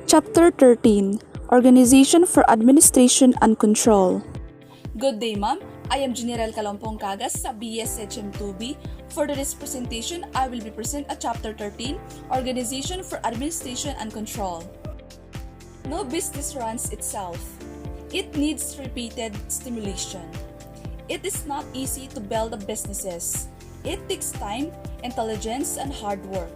Chapter 13 Organization for Administration and Control. Good day, ma'am. I am Jeneriel Cagas sa Bshm 2B. For today's presentation, I will be present at Chapter 13, Organization for Administration and Control. No business runs itself. It needs repeated stimulation. It is not easy to build a businesses. It takes time, intelligence, and hard work.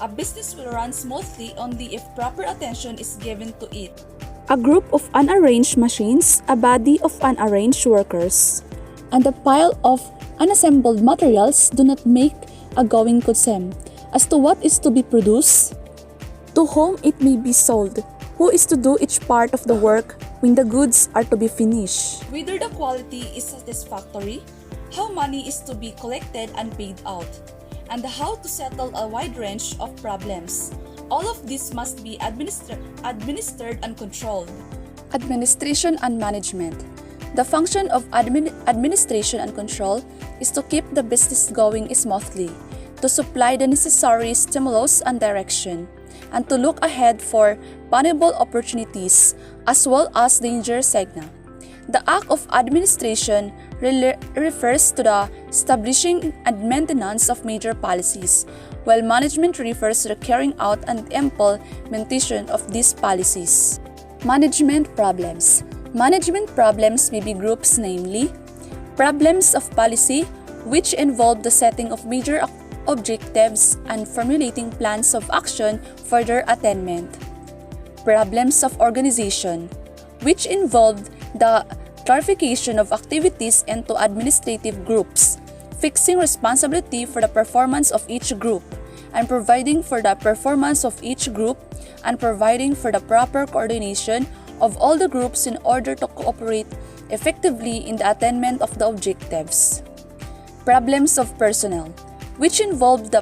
A business will run smoothly only if proper attention is given to it. A group of unarranged machines, a body of unarranged workers, and a pile of unassembled materials do not make a going concept as to what is to be produced, to whom it may be sold, who is to do each part of the work when the goods are to be finished, Whether the quality is satisfactory, how money is to be collected and paid out, and how to settle a wide range of problems. All of this must be administered and controlled. Administration and management. The function of administration and control is to keep the business going smoothly, to supply the necessary stimulus and direction, and to look ahead for possible opportunities as well as danger signal. The act of administration refers to the establishing and maintenance of major policies, while management refers to the carrying out and implementation of these policies. Management problems. Management problems may be groups, namely, problems of policy, which involve the setting of major objectives and formulating plans of action for their attainment. Problems of organization, which involve the clarification of activities into administrative groups, fixing responsibility for the performance of each group, and providing for the performance of each group, and providing for the proper coordination of all the groups in order to cooperate effectively in the attainment of the objectives. Problems of personnel, which involve the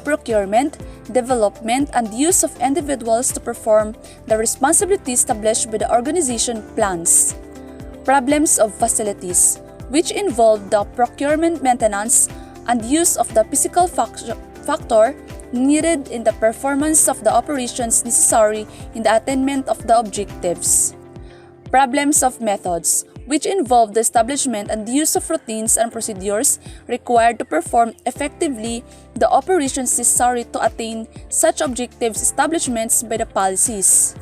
procurement, development, and use of individuals to perform the responsibilities established by the organization plans. Problems of facilities, which involve the procurement, maintenance, and use of the physical factor needed in the performance of the operations necessary in the attainment of the objectives. Problems of methods, which involve the establishment and use of routines and procedures required to perform effectively the operations necessary to attain such objectives establishments by the policies.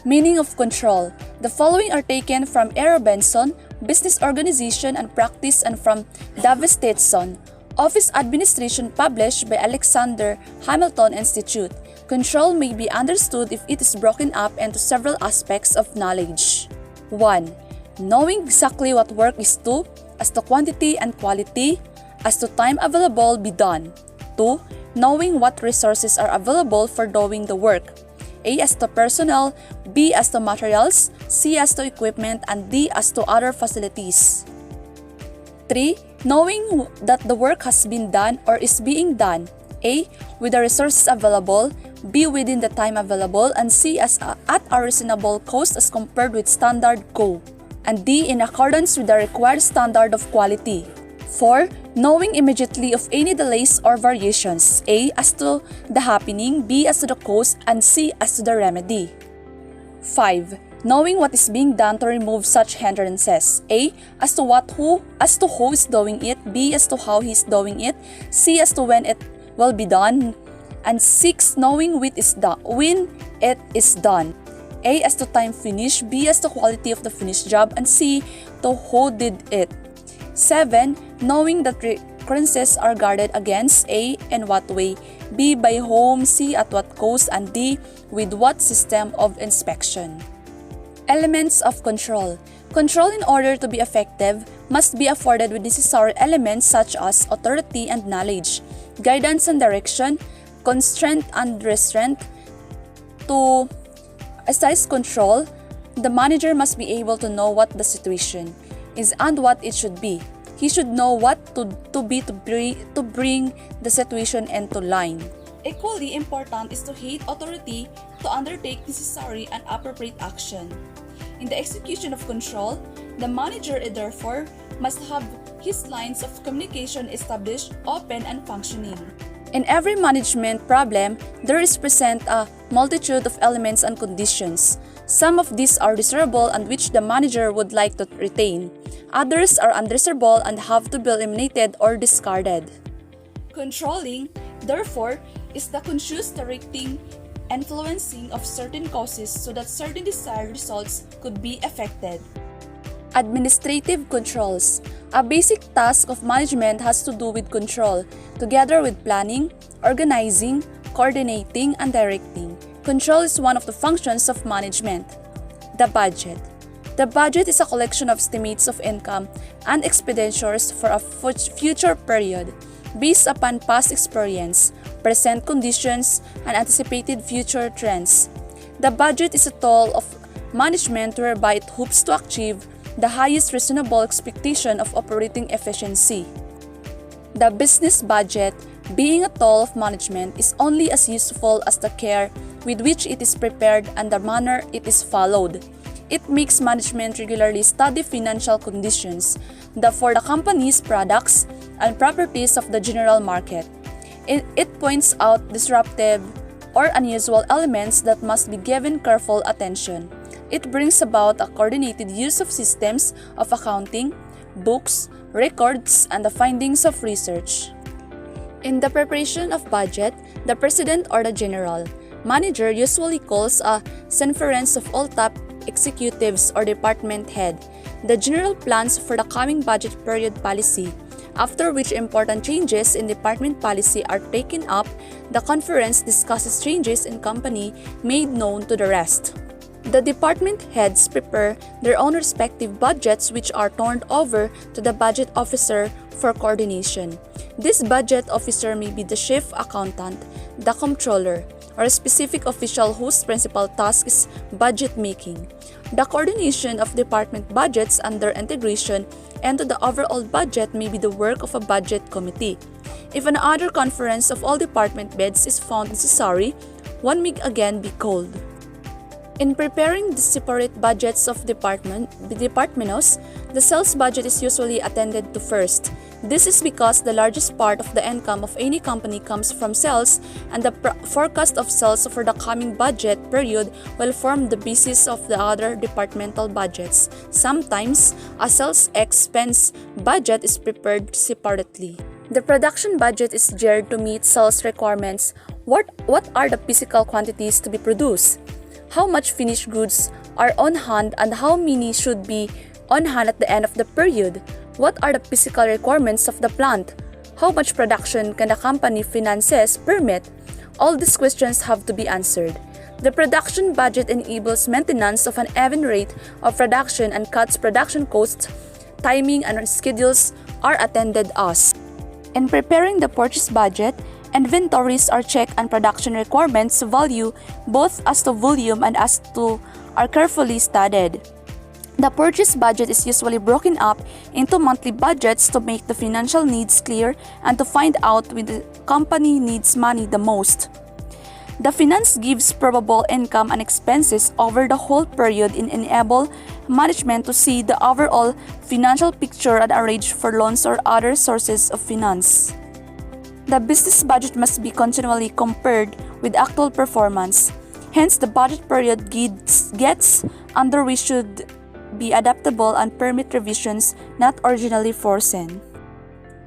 Meaning of control. The following are taken from A. Robinson, Business Organization and Practice, and from Davis Stetson, Office Administration, published by Alexander Hamilton Institute. Control may be understood if it is broken up into several aspects of knowledge. 1. Knowing exactly what work is to, as to quantity and quality, as to time available be done. 2. Knowing what resources are available for doing the work. A as to personnel, B as to materials, C as to equipment, and D as to other facilities. 3. Knowing that the work has been done or is being done. A. With the resources available, B within the time available, and C as at a reasonable cost as compared with standard co. And D in accordance with the required standard of quality. 4. Knowing immediately of any delays or variations, A as to the happening, B as to the cause, and C as to the remedy. 5. Knowing what is being done to remove such hindrances, A as to who is doing it, B as to how he is doing it, C as to when it will be done, and 6. Knowing when it is done, A as to time finished, B as to quality of the finished job, and C to who did it. 7. Knowing that recurrences are guarded against, A in what way, B by whom, C at what cost, and D with what system of inspection. Elements of control. Control, in order to be effective, must be afforded with necessary elements such as authority and knowledge, guidance and direction, constraint and restraint. To exercise control, the manager must be able to know what the situation is and what it should be. He should know what to bring the situation into line. Equally important is to heed authority to undertake necessary and appropriate action. In the execution of control, the manager therefore must have his lines of communication established, open, and functioning. In every management problem, there is present a multitude of elements and conditions. Some of these are desirable and which the manager would like to retain. Others are undesirable and have to be eliminated or discarded. Controlling, therefore, is the conscious directing, influencing of certain causes so that certain desired results could be effected. Administrative controls. A basic task of management has to do with control, together with planning, organizing, coordinating, and directing. Control is one of the functions of management. The budget. The budget is a collection of estimates of income and expenditures for a future period based upon past experience, present conditions, and anticipated future trends. The budget is a tool of management whereby it hopes to achieve the highest reasonable expectation of operating efficiency. The business budget, being a tool of management, is only as useful as the care with which it is prepared and the manner it is followed. It makes management regularly study financial conditions for the company's products and properties of the general market. It points out disruptive or unusual elements that must be given careful attention. It brings about a coordinated use of systems of accounting, books, records, and the findings of research. In the preparation of budget, the president or the general manager usually calls a conference of all top executives or department head. The general plans for the coming budget period policy, after which important changes in department policy are taken up. The conference discusses changes in company made known to the rest. The department heads prepare their own respective budgets which are turned over to the budget officer for coordination. This budget officer may be the chief accountant, the comptroller, or a specific official whose principal task is budget making. The coordination of department budgets and their integration into the overall budget may be the work of a budget committee. If another conference of all department heads is found necessary, one may again be called. In preparing the separate budgets of departments, the sales budget is usually attended to first. This is because the largest part of the income of any company comes from sales, and the forecast of sales for the coming budget period will form the basis of the other departmental budgets. Sometimes, a sales expense budget is prepared separately. The production budget is geared to meet sales requirements. What are the physical quantities to be produced? How much finished goods are on hand and how many should be on hand at the end of the period? What are the physical requirements of the plant? How much production can the company finances permit? All these questions have to be answered. The production budget enables maintenance of an even rate of production and cuts production costs. Timing and schedules are attended as. In preparing the purchase budget, inventories are checked and production requirements value both as to volume and as to are carefully studied. The purchase budget is usually broken up into monthly budgets to make the financial needs clear and to find out when the company needs money the most. The finance gives probable income and expenses over the whole period and enable management to see the overall financial picture and arrange for loans or other sources of finance. The business budget must be continually compared with actual performance. Hence, the budget period gets under which should be adaptable and permit revisions not originally foreseen.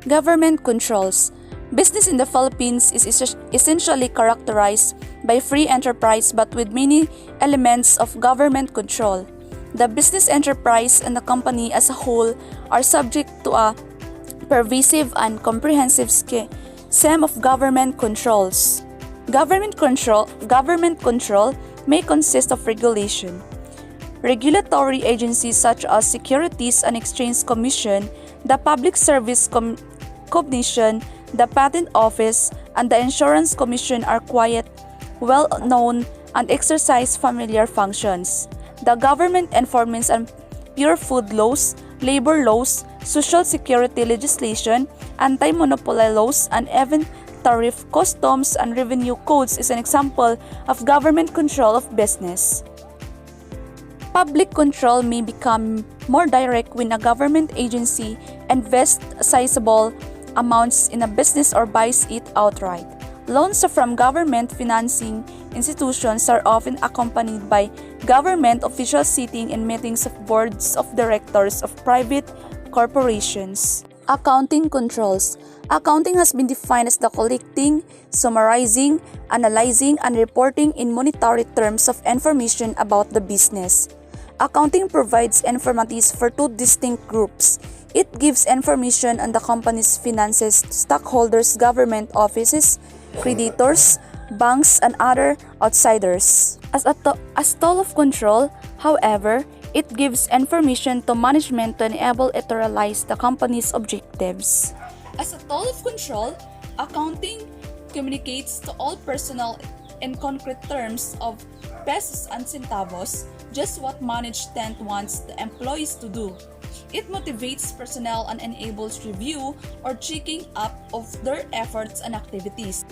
Government controls. Business in the Philippines is essentially characterized by free enterprise but with many elements of government control. The business enterprise and the company as a whole are subject to a pervasive and comprehensive scheme of government controls. Government control may consist of regulation. Regulatory agencies such as Securities and Exchange Commission, the Public Service Commission, the Patent Office, and the Insurance Commission are quite well known and exercise familiar functions. The government enforcements and pure food laws, labor laws, social security legislation, anti-monopoly laws, and even tariff, customs, and revenue codes is an example of government control of business. Public control may become more direct when a government agency invests sizable amounts in a business or buys it outright. Loans from government financing institutions are often accompanied by government officials sitting in meetings of boards of directors of private corporations. Accounting controls. Accounting has been defined as the collecting, summarizing, analyzing, and reporting in monetary terms of information about the business. Accounting provides informatives for two distinct groups. It gives information on the company's finances to stockholders, government offices, creditors, banks, and other outsiders. As tool of control, however, it gives information to management to enable it to realize the company's objectives. As a tool of control, accounting communicates to all personnel in concrete terms of pesos and centavos just what management wants the employees to do. It motivates personnel and enables review or checking up of their efforts and activities.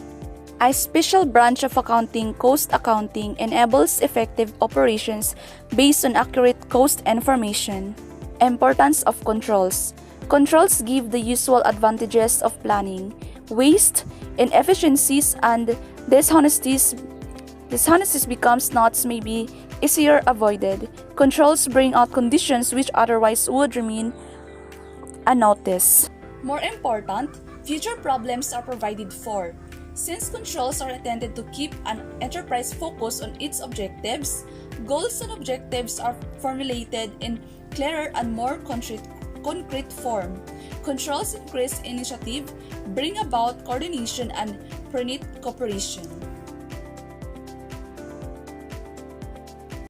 A special branch of accounting, cost accounting, enables effective operations based on accurate cost information. Importance of controls. Controls give the usual advantages of planning. Waste, inefficiencies, and dishonesties becomes knots may be easier avoided. Controls bring out conditions which otherwise would remain unnoticed. More important, future problems are provided for. Since controls are intended to keep an enterprise focused on its objectives, goals and objectives are formulated in clearer and more concrete form. Controls increase initiative, bring about coordination, and permit cooperation.